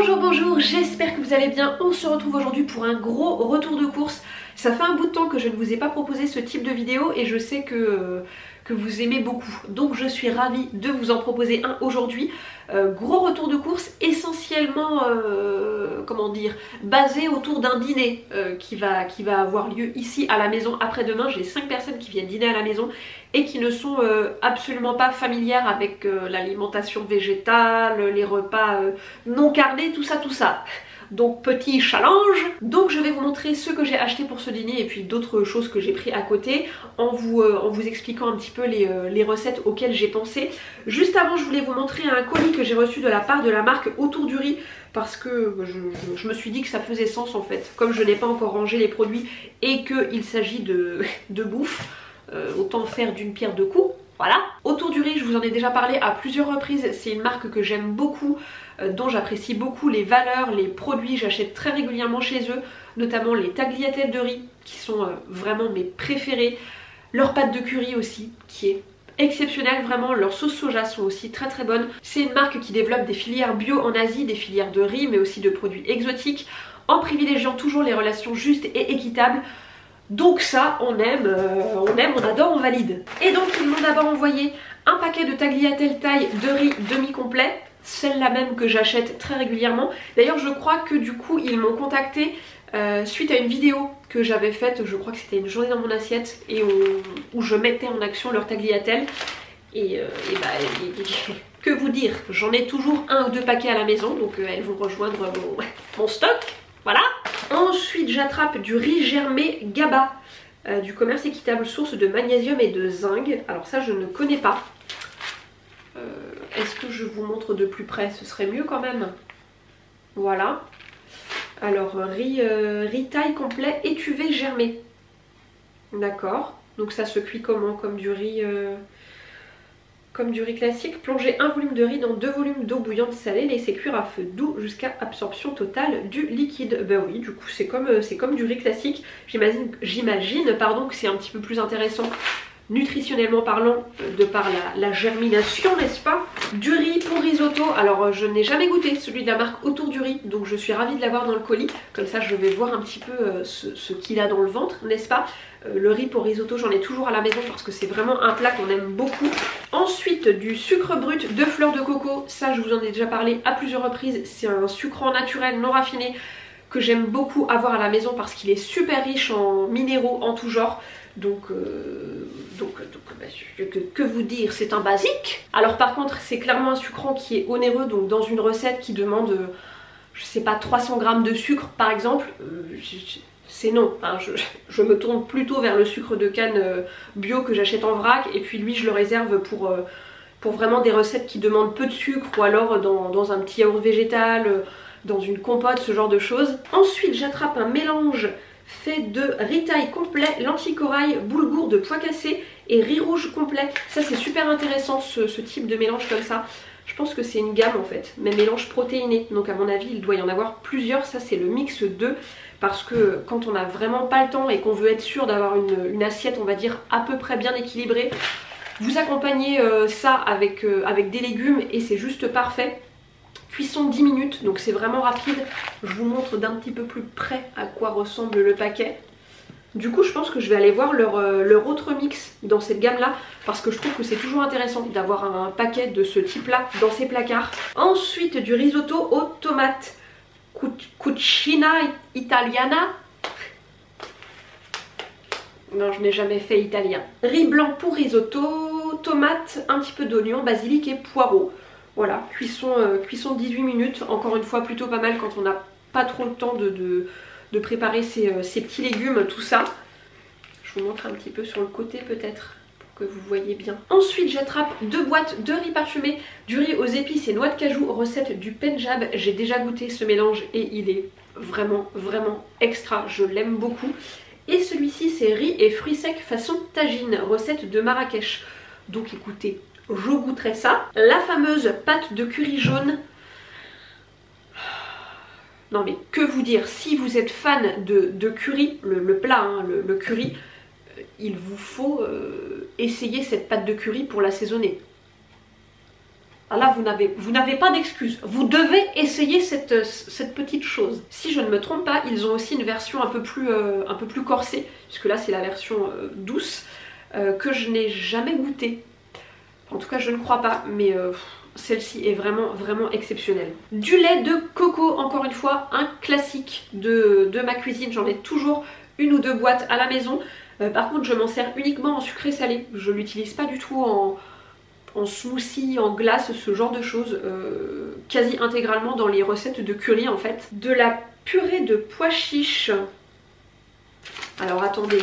Bonjour, bonjour, j'espère que vous allez bien. On se retrouve aujourd'hui pour un gros retour de course. Ça fait un bout de temps que je ne vous ai pas proposé ce type de vidéo et je sais que vous aimez beaucoup. Donc je suis ravie de vous en proposer un aujourd'hui. Gros retour de course essentiellement, comment dire, basé autour d'un dîner qui va avoir lieu ici à la maison après-demain. J'ai 5 personnes qui viennent dîner à la maison et qui ne sont absolument pas familières avec l'alimentation végétale, les repas non carnés, tout ça. Donc petit challenge. Donc je vais vous montrer ce que j'ai acheté pour ce dîner et puis d'autres choses que j'ai pris à côté en vous expliquant un petit peu les recettes auxquelles j'ai pensé. Juste avant, je voulais vous montrer un colis que j'ai reçu de la part de la marque Autour du riz parce que je me suis dit que ça faisait sens en fait. Comme je n'ai pas encore rangé les produits et qu'il s'agit de bouffe, autant faire d'une pierre deux coups. Voilà. Autour du riz, je vous en ai déjà parlé à plusieurs reprises, c'est une marque que j'aime beaucoup, dont j'apprécie beaucoup les valeurs, les produits, j'achète très régulièrement chez eux, notamment les tagliatelles de riz qui sont vraiment mes préférés, leur pâte de curry aussi qui est exceptionnelle, vraiment leurs sauces soja sont aussi très bonnes. C'est une marque qui développe des filières bio en Asie, des filières de riz mais aussi de produits exotiques, en privilégiant toujours les relations justes et équitables. Donc ça, on aime, on adore, on valide. Et donc ils m'ont d'abord envoyé un paquet de tagliatelles taille de riz demi-complet, celle-là même que j'achète très régulièrement. D'ailleurs je crois que du coup ils m'ont contacté suite à une vidéo que j'avais faite, je crois que c'était une journée dans mon assiette, et où je mettais en action leur tagliatelle. Et que vous dire, j'en ai toujours un ou deux paquets à la maison, donc elles vont rejoindre mon stock. Voilà. Ensuite j'attrape du riz germé GABA, du commerce équitable, source de magnésium et de zinc. Alors ça je ne connais pas. Est-ce que je vous montre de plus près? Ce serait mieux quand même. Voilà. Alors riz taille complet étuvé germé. D'accord. Donc ça se cuit comment? Comme du riz classique. Plongez un volume de riz dans 2 volumes d'eau bouillante salée, laissez cuire à feu doux jusqu'à absorption totale du liquide. Ben oui, du coup c'est comme du riz classique. J'imagine pardon, que c'est un petit peu plus intéressant nutritionnellement parlant, de par la germination, n'est-ce pas? Du riz pour risotto. Alors je n'ai jamais goûté celui de la marque Autour du riz, donc je suis ravie de l'avoir dans le colis. Comme ça je vais voir un petit peu ce qu'il a dans le ventre, n'est-ce pas? Le riz pour risotto, j'en ai toujours à la maison parce que c'est vraiment un plat qu'on aime beaucoup. Ensuite du sucre brut de fleur de coco, ça je vous en ai déjà parlé à plusieurs reprises. C'est un sucrant naturel non raffiné que j'aime beaucoup avoir à la maison parce qu'il est super riche en minéraux en tout genre. Donc que vous dire, c'est un basique. Alors par contre c'est clairement un sucrant qui est onéreux, donc dans une recette qui demande je sais pas 300 grammes de sucre par exemple, c'est non, hein. Je me tourne plutôt vers le sucre de canne bio que j'achète en vrac, et puis lui je le réserve pour vraiment des recettes qui demandent peu de sucre, ou alors dans un petit yaourt végétal, dans une compote, ce genre de choses. Ensuite j'attrape un mélange fait de riz taille complet, lentilles corail, boulgour de pois cassés et riz rouge complet. Ça c'est super intéressant ce type de mélange comme ça. Je pense que c'est une gamme en fait, mais mélange protéiné. Donc à mon avis il doit y en avoir plusieurs. Ça c'est le mix 2 parce que quand on n'a vraiment pas le temps et qu'on veut être sûr d'avoir une assiette on va dire à peu près bien équilibrée, vous accompagnez ça avec des légumes et c'est juste parfait. Cuisson 10 minutes, donc c'est vraiment rapide. Je vous montre d'un petit peu plus près à quoi ressemble le paquet. Du coup je pense que je vais aller voir leur autre mix dans cette gamme là, parce que je trouve que c'est toujours intéressant d'avoir un paquet de ce type là dans ses placards. Ensuite du risotto aux tomates, cucina italiana. Non, je n'ai jamais fait italien. Riz blanc pour risotto, tomates, un petit peu d'oignon, basilic et poireaux. Voilà, cuisson 18 minutes, encore une fois plutôt pas mal quand on n'a pas trop le temps de préparer ces petits légumes, tout ça. Je vous montre un petit peu sur le côté peut-être pour que vous voyez bien. Ensuite j'attrape 2 boîtes de riz parfumé, du riz aux épices et noix de cajou, recette du Pendjab. J'ai déjà goûté ce mélange et il est vraiment extra, je l'aime beaucoup. Et celui-ci c'est riz et fruits secs façon tagine, recette de Marrakech. Donc écoutez, je goûterai ça. La fameuse pâte de curry jaune. Non mais que vous dire, si vous êtes fan de curry, le plat, hein, le curry, il vous faut essayer cette pâte de curry pour l'assaisonner. Ah là, vous n'avez pas d'excuse. Vous devez essayer cette petite chose. Si je ne me trompe pas, ils ont aussi une version un peu plus corsée, puisque là c'est la version douce, que je n'ai jamais goûtée. En tout cas, je ne crois pas, mais celle-ci est vraiment, vraiment exceptionnelle. Du lait de coco, encore une fois, un classique de ma cuisine. J'en ai toujours une ou deux boîtes à la maison. Par contre, je m'en sers uniquement en sucré salé. Je ne l'utilise pas du tout en smoothie, en glace, ce genre de choses, quasi intégralement dans les recettes de curry en fait. De la purée de pois chiches. Alors attendez,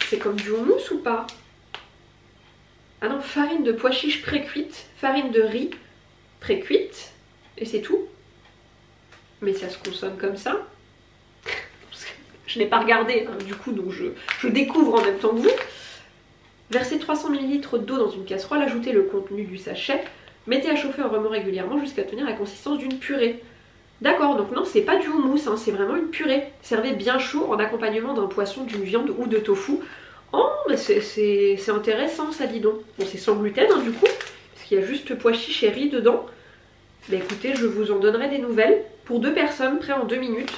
c'est comme du houmous ou pas? Ah non, farine de pois chiches pré-cuite, farine de riz pré-cuite, et c'est tout. Mais ça se consomme comme ça. Je n'ai pas regardé, hein, du coup, donc je découvre en même temps que vous. Versez 300 ml d'eau dans une casserole, ajoutez le contenu du sachet, mettez à chauffer en remuant régulièrement jusqu'à tenir la consistance d'une purée. D'accord, donc non, c'est pas du houmous, hein, c'est vraiment une purée. Servez bien chaud en accompagnement d'un poisson, d'une viande ou de tofu. Oh, mais c'est intéressant ça, dis donc. Bon, c'est sans gluten hein, du coup, parce qu'il y a juste pois chiches et riz dedans. Mais écoutez, je vous en donnerai des nouvelles. Pour 2 personnes, prêt en 2 minutes.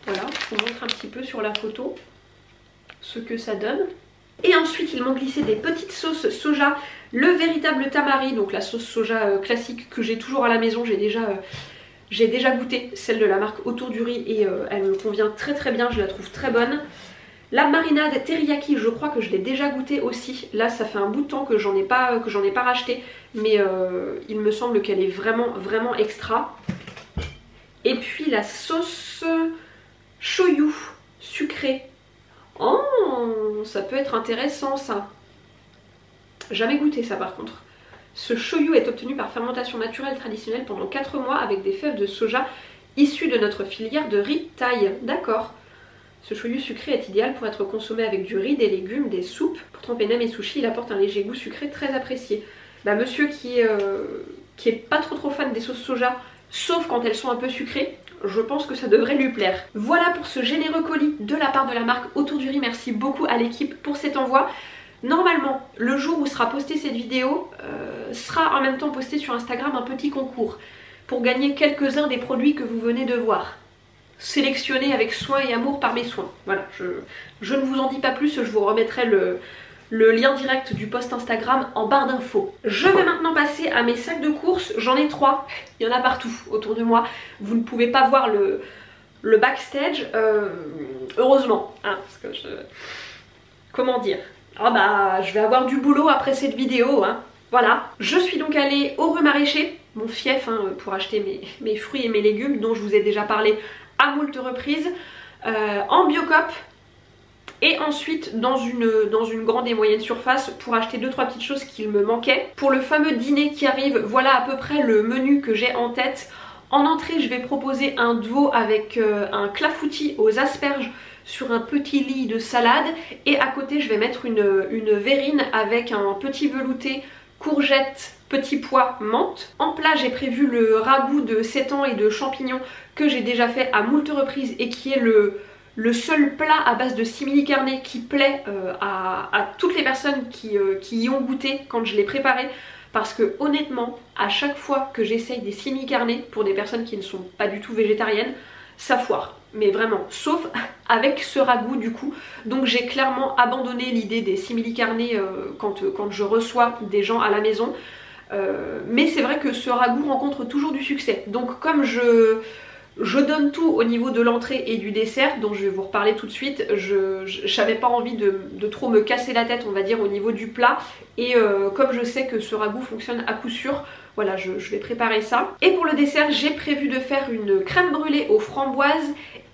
Voilà, je vous montre un petit peu sur la photo ce que ça donne. Et ensuite, ils m'ont glissé des petites sauces soja, le véritable tamari, donc la sauce soja classique que j'ai toujours à la maison. J'ai déjà goûté celle de la marque Autour du riz et elle me convient très très bien, je la trouve très bonne. La marinade teriyaki, je crois que je l'ai déjà goûté aussi. Là, ça fait un bout de temps que j'en ai pas racheté, mais il me semble qu'elle est vraiment vraiment extra. Et puis la sauce shoyu sucrée. Oh, ça peut être intéressant ça. Jamais goûté ça par contre. Ce shoyu est obtenu par fermentation naturelle traditionnelle pendant 4 mois avec des fèves de soja issues de notre filière de riz thaï. D'accord. Ce shoyu sucré est idéal pour être consommé avec du riz, des légumes, des soupes. Pour tremper nem et sushi, il apporte un léger goût sucré très apprécié. Bah monsieur qui est pas trop fan des sauces soja, sauf quand elles sont un peu sucrées, je pense que ça devrait lui plaire. Voilà pour ce généreux colis de la part de la marque Autour du riz. Merci beaucoup à l'équipe pour cet envoi. Normalement, le jour où sera postée cette vidéo, sera en même temps posté sur Instagram un petit concours pour gagner quelques-uns des produits que vous venez de voir. Sélectionnés avec soin et amour par mes soins. Voilà, je ne vous en dis pas plus, je vous remettrai le lien direct du post Instagram en barre d'infos. Je vais maintenant passer à mes sacs de courses. J'en ai 3, il y en a partout autour de moi. Vous ne pouvez pas voir le backstage, heureusement. Hein, parce que comment dire? Ah bah, je vais avoir du boulot après cette vidéo, hein. Voilà. Je suis donc allée au Rue Maraîcher, mon fief, hein, pour acheter mes fruits et mes légumes dont je vous ai déjà parlé à moult reprises, en Biocoop. Et ensuite dans une grande et moyenne surface pour acheter 2-3 petites choses qu'il me manquait. Pour le fameux dîner qui arrive, voilà à peu près le menu que j'ai en tête. En entrée, je vais proposer un duo avec un clafoutis aux asperges sur un petit lit de salade. Et à côté, je vais mettre une verrine avec un petit velouté courgette, petit pois, menthe. En plat, j'ai prévu le ragoût de sétan et de champignons que j'ai déjà fait à moult reprises et qui est le seul plat à base de simili carné qui plaît à toutes les personnes qui y ont goûté quand je l'ai préparé. Parce que honnêtement, à chaque fois que j'essaye des simili carné pour des personnes qui ne sont pas du tout végétariennes, ça foire. Mais vraiment, sauf avec ce ragoût du coup. Donc j'ai clairement abandonné l'idée des simili carné quand je reçois des gens à la maison. Mais c'est vrai que ce ragoût rencontre toujours du succès. Donc comme je donne tout au niveau de l'entrée et du dessert, dont je vais vous reparler tout de suite, je n'avais pas envie de trop me casser la tête, on va dire, au niveau du plat. Et comme je sais que ce ragoût fonctionne à coup sûr, voilà, je vais préparer ça. Et pour le dessert, j'ai prévu de faire une crème brûlée aux framboises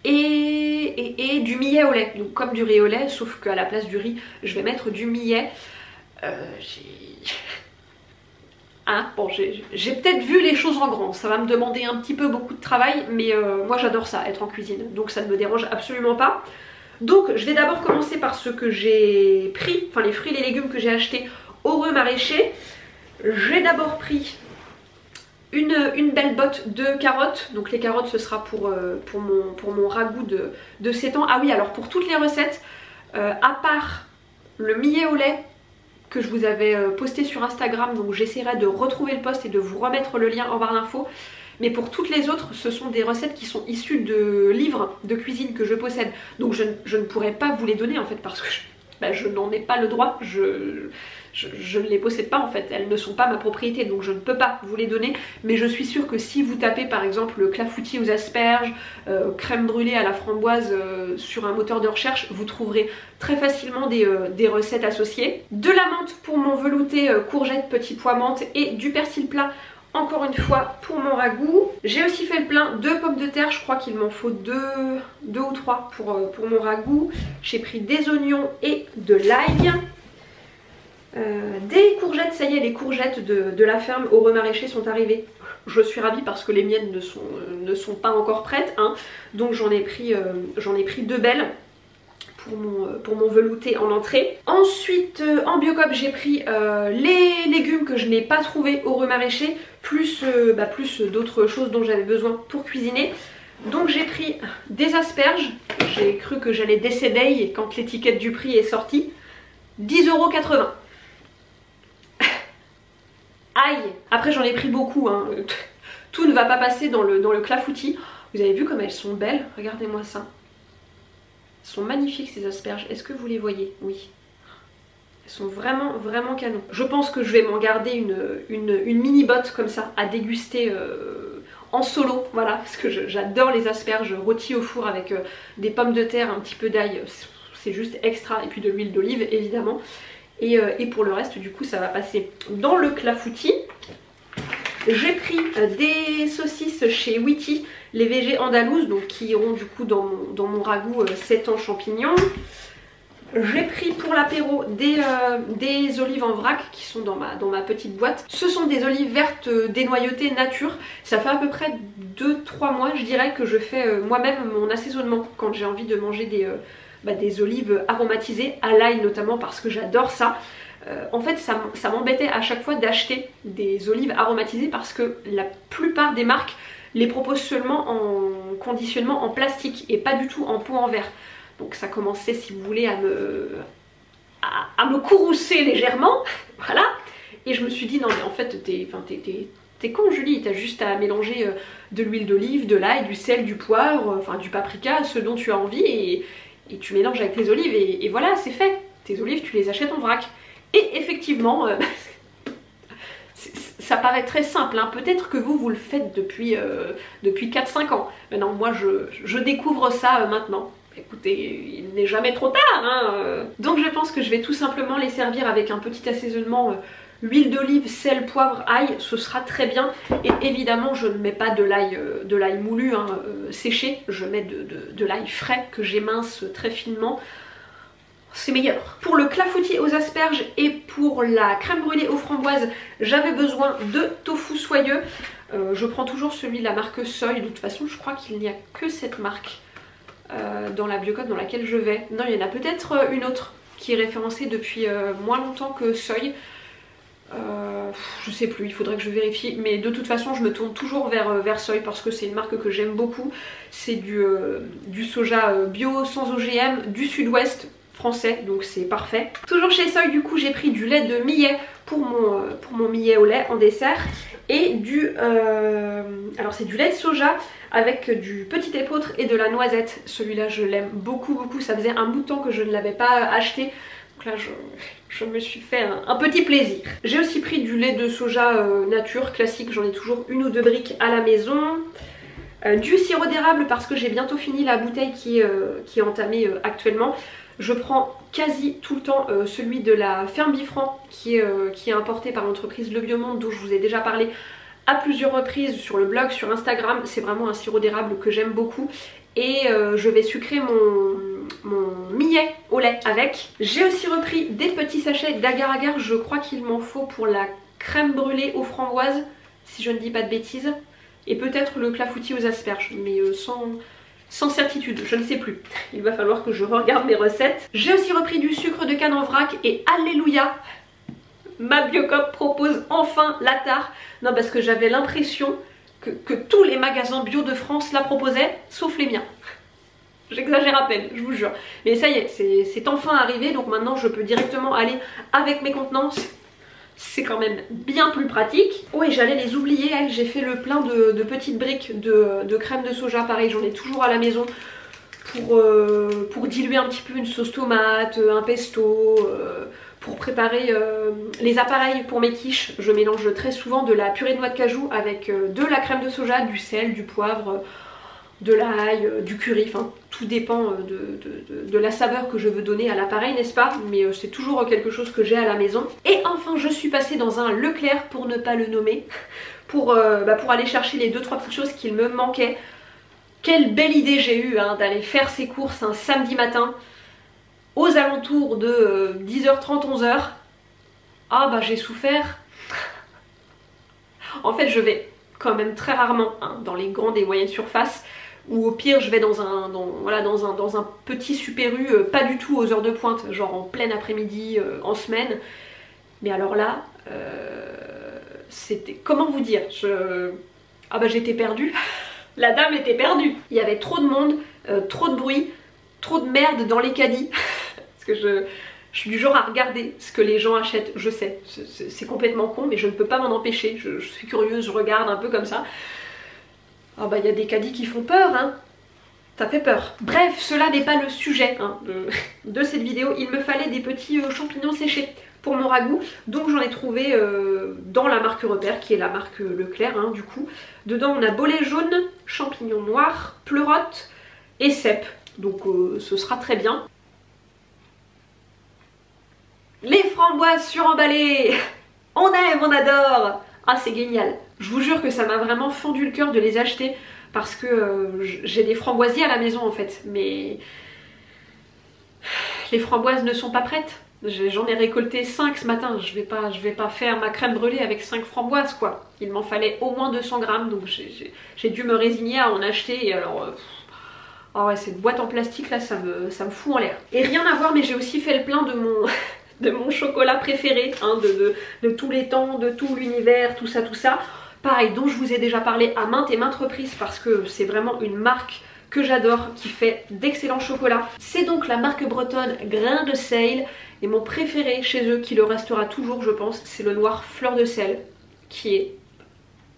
et du millet au lait. Donc comme du riz au lait, sauf qu'à la place du riz, je vais mettre du millet. Hein, bon, j'ai peut-être vu les choses en grand, ça va me demander un petit peu beaucoup de travail, mais moi j'adore ça, être en cuisine, donc ça ne me dérange absolument pas. Donc je vais d'abord commencer par ce que j'ai pris, enfin les fruits et les légumes que j'ai achetés au Rue Maraîcher. J'ai d'abord pris une belle botte de carottes, donc les carottes ce sera pour mon ragoût de sétan. Ah oui, alors pour toutes les recettes, à part le millet au lait que je vous avais posté sur Instagram, donc j'essaierai de retrouver le post et de vous remettre le lien en barre d'infos. Mais pour toutes les autres, ce sont des recettes qui sont issues de livres de cuisine que je possède. Donc je ne pourrais pas vous les donner en fait parce que je n'en ai pas le droit, je ne les possède pas en fait, elles ne sont pas ma propriété, donc je ne peux pas vous les donner. Mais je suis sûre que si vous tapez par exemple le clafoutis aux asperges, crème brûlée à la framboise sur un moteur de recherche, vous trouverez très facilement des recettes associées. De la menthe pour mon velouté courgette, petit pois menthe, et du persil plat encore une fois pour mon ragoût. J'ai aussi fait le plein de pommes de terre, je crois qu'il m'en faut deux ou trois pour mon ragoût. J'ai pris des oignons et de l'ail. Des courgettes, ça y est, les courgettes de la ferme au remaraîcher sont arrivées. Je suis ravie parce que les miennes ne sont pas encore prêtes, hein. Donc j'en ai pris 2 belles pour mon velouté en entrée. Ensuite en Biocoop j'ai pris les légumes que je n'ai pas trouvés au remaraîcher, plus d'autres choses dont j'avais besoin pour cuisiner. Donc j'ai pris des asperges, j'ai cru que j'allais décéder quand l'étiquette du prix est sortie. 10,80 €. Aïe. Après j'en ai pris beaucoup, hein. Tout ne va pas passer dans le clafoutis. Vous avez vu comme elles sont belles, regardez-moi ça. Elles sont magnifiques ces asperges, est-ce que vous les voyez? Oui. Elles sont vraiment vraiment canon. Je pense que je vais m'en garder une mini botte comme ça à déguster en solo, voilà, parce que j'adore les asperges rôties au four avec des pommes de terre, un petit peu d'ail, c'est juste extra, et puis de l'huile d'olive évidemment. Et pour le reste du coup ça va passer dans le clafoutis. J'ai pris des saucisses chez Witty, les végés andalouses, donc qui iront du coup dans mon ragoût 7 ans champignons. J'ai pris pour l'apéro des olives en vrac qui sont dans ma petite boîte. Ce sont des olives vertes dénoyautées nature. Ça fait à peu près 2-3 mois je dirais que je fais moi-même mon assaisonnement quand j'ai envie de manger des olives aromatisées, à l'ail notamment parce que j'adore ça. En fait ça m'embêtait à chaque fois d'acheter des olives aromatisées parce que la plupart des marques les proposent seulement en conditionnement en plastique et pas du tout en pot en verre. Donc ça commençait, si vous voulez, à me courroucer légèrement, voilà. Et je me suis dit non mais en fait t'es con Julie, t'as juste à mélanger de l'huile d'olive, de l'ail, du sel, du poivre, enfin du paprika, ce dont tu as envie, et tu mélanges avec tes olives et voilà, c'est fait. Tes olives tu les achètes en vrac. Et effectivement, ça paraît très simple, hein. Peut-être que vous le faites depuis 4-5 ans. Mais non, moi je découvre ça maintenant. Écoutez, il n'est jamais trop tard, hein. Donc je pense que je vais tout simplement les servir avec un petit assaisonnement huile d'olive, sel, poivre, ail, ce sera très bien. Et évidemment je ne mets pas de l'ail moulu, hein, séché, je mets de l'ail frais que j'émince très finement. C'est meilleur. Pour le clafoutis aux asperges et pour la crème brûlée aux framboises, j'avais besoin de tofu soyeux. Je prends toujours celui de la marque Seuil. De toute façon, je crois qu'il n'y a que cette marque dans la Biocoop dans laquelle je vais. Non, il y en a peut-être une autre qui est référencée depuis moins longtemps que Seuil. Je sais plus, il faudrait que je vérifie. Mais de toute façon, je me tourne toujours vers Seuil parce que c'est une marque que j'aime beaucoup. C'est du soja bio, sans OGM, du sud-ouest français, donc c'est parfait. Toujours chez Seuil, du coup j'ai pris du lait de millet pour mon millet au lait en dessert, et alors c'est du lait de soja avec du petit épeautre et de la noisette. Celui-là je l'aime beaucoup beaucoup, ça faisait un bout de temps que je ne l'avais pas acheté, donc là je me suis fait un petit plaisir. J'ai aussi pris du lait de soja nature classique, j'en ai toujours 1 ou 2 briques à la maison. Du sirop d'érable parce que j'ai bientôt fini la bouteille qui est entamée actuellement. Je prends quasi tout le temps celui de la ferme Bifrand qui est importé par l'entreprise Le Biomonde, dont je vous ai déjà parlé à plusieurs reprises sur le blog, sur Instagram. C'est vraiment un sirop d'érable que j'aime beaucoup. Et je vais sucrer mon millet au lait avec. J'ai aussi repris des petits sachets d'agar-agar. Je crois qu'il m'en faut pour la crème brûlée aux framboises, si je ne dis pas de bêtises. Et peut-être le clafoutis aux asperges, mais sans certitude, je ne sais plus. Il va falloir que je regarde mes recettes. J'ai aussi repris du sucre de canne en vrac et alléluia, ma Biocoop propose enfin la tare. Non, parce que j'avais l'impression que tous les magasins bio de France la proposaient, sauf les miens. J'exagère à peine, je vous jure. Mais ça y est, c'est enfin arrivé, donc maintenant je peux directement aller avec mes contenances. C'est quand même bien plus pratique. Oui, j'allais les oublier, j'ai fait le plein de petites briques de crème de soja. Pareil, j'en ai toujours à la maison pour diluer un petit peu une sauce tomate, un pesto, pour préparer les appareils pour mes quiches. Je mélange très souvent de la purée de noix de cajou avec de la crème de soja, du sel, du poivre, de l'ail, du curry, enfin tout dépend de la saveur que je veux donner à l'appareil, n'est-ce pas? Mais c'est toujours quelque chose que j'ai à la maison. Et enfin je suis passée dans un Leclerc, pour ne pas le nommer, pour aller chercher les 2-3 petites choses qu'il me manquait. Quelle belle idée j'ai eue hein, d'aller faire ces courses un samedi matin aux alentours de 10h30, 11h. Ah bah j'ai souffert. En fait je vais quand même très rarement hein, dans les grandes et moyennes surfaces, ou au pire je vais dans un petit Super U, pas du tout aux heures de pointe, genre en plein après-midi, en semaine. Mais alors là, c'était, comment vous dire, ah bah j'étais perdue. La dame était perdue. Il y avait trop de monde, trop de bruit, trop de merde dans les caddies. Parce que je suis du genre à regarder ce que les gens achètent, je sais, c'est complètement con, mais je ne peux pas m'en empêcher. Je suis curieuse, je regarde un peu comme ça. Ah bah il y a des caddies qui font peur, hein. Ça fait peur. Bref, cela n'est pas le sujet hein, de cette vidéo. Il me fallait des petits champignons séchés pour mon ragoût. Donc j'en ai trouvé dans la marque Repère, qui est la marque Leclerc hein, du coup. Dedans on a bolet jaune, champignons noirs, pleurote et cèpe. Donc ce sera très bien. Les framboises suremballées, on aime, on adore. Ah c'est génial. Je vous jure que ça m'a vraiment fendu le cœur de les acheter parce que j'ai des framboisiers à la maison en fait, mais les framboises ne sont pas prêtes. J'en ai récolté 5 ce matin, je vais pas faire ma crème brûlée avec 5 framboises quoi. Il m'en fallait au moins 200 grammes, donc j'ai dû me résigner à en acheter. Et alors, oh ouais, cette boîte en plastique là, ça me fout en l'air. Et rien à voir, mais j'ai aussi fait le plein de mon chocolat préféré, hein, de tous les temps, de tout l'univers, tout ça. Pareil, dont je vous ai déjà parlé à maintes et maintes reprises parce que c'est vraiment une marque que j'adore, qui fait d'excellents chocolats. C'est donc la marque bretonne Grain de Sel, et mon préféré chez eux, qui le restera toujours je pense, c'est le noir fleur de sel, qui est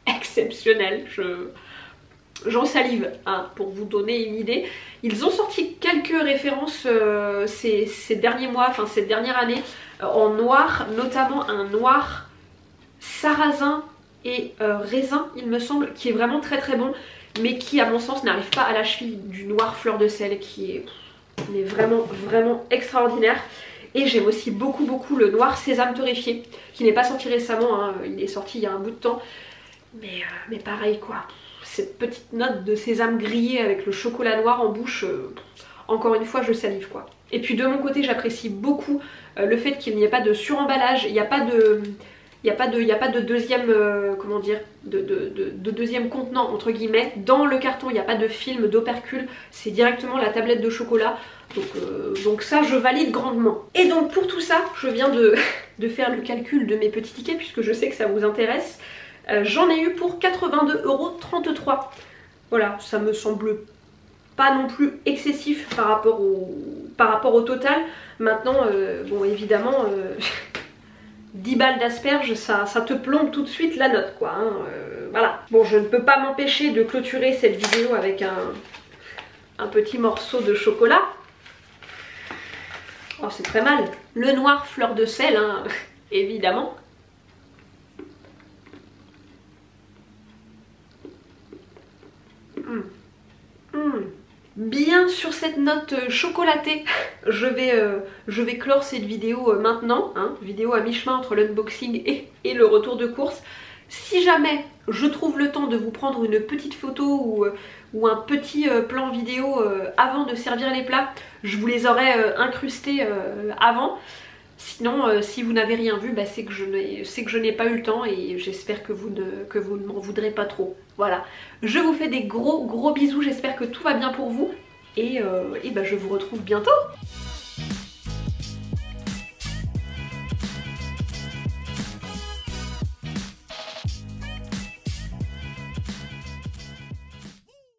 exceptionnel. J'en salive hein, pour vous donner une idée. Ils ont sorti quelques références ces derniers mois, enfin cette dernière année, en noir, notamment un noir sarrasin et raisin il me semble, qui est vraiment très très bon, mais qui à mon sens n'arrive pas à la cheville du noir fleur de sel, qui est mais vraiment extraordinaire. Et j'aime aussi beaucoup le noir sésame torréfié, qui n'est pas sorti récemment, hein, il est sorti il y a un bout de temps, mais pareil quoi, cette petite note de sésame grillé avec le chocolat noir en bouche, encore une fois je salive quoi. Et puis de mon côté j'apprécie beaucoup le fait qu'il n'y ait pas de suremballage, il n'y a pas de deuxième, comment dire, de deuxième contenant entre guillemets. Dans le carton il n'y a pas de film, d'opercule, c'est directement la tablette de chocolat. Donc ça je valide grandement. Et donc pour tout ça, je viens de faire le calcul de mes petits tickets puisque je sais que ça vous intéresse. J'en ai eu pour 82,33 €. Voilà, ça me semble pas non plus excessif par rapport au total. Maintenant, bon évidemment... 10 balles d'asperges, ça te plombe tout de suite la note quoi hein, voilà. Bon, je ne peux pas m'empêcher de clôturer cette vidéo avec un petit morceau de chocolat. Oh c'est très mal. Le noir fleur de sel hein, évidemment. Bien sur cette note chocolatée, je vais clore cette vidéo maintenant, hein, vidéo à mi-chemin entre l'unboxing et le retour de course. Si jamais je trouve le temps de vous prendre une petite photo ou un petit plan vidéo avant de servir les plats, je vous les aurai incrustés avant. Sinon, si vous n'avez rien vu, bah, c'est que je n'ai pas eu le temps et j'espère que vous ne m'en voudrez pas trop. Voilà, je vous fais des gros bisous, j'espère que tout va bien pour vous et bah, je vous retrouve bientôt.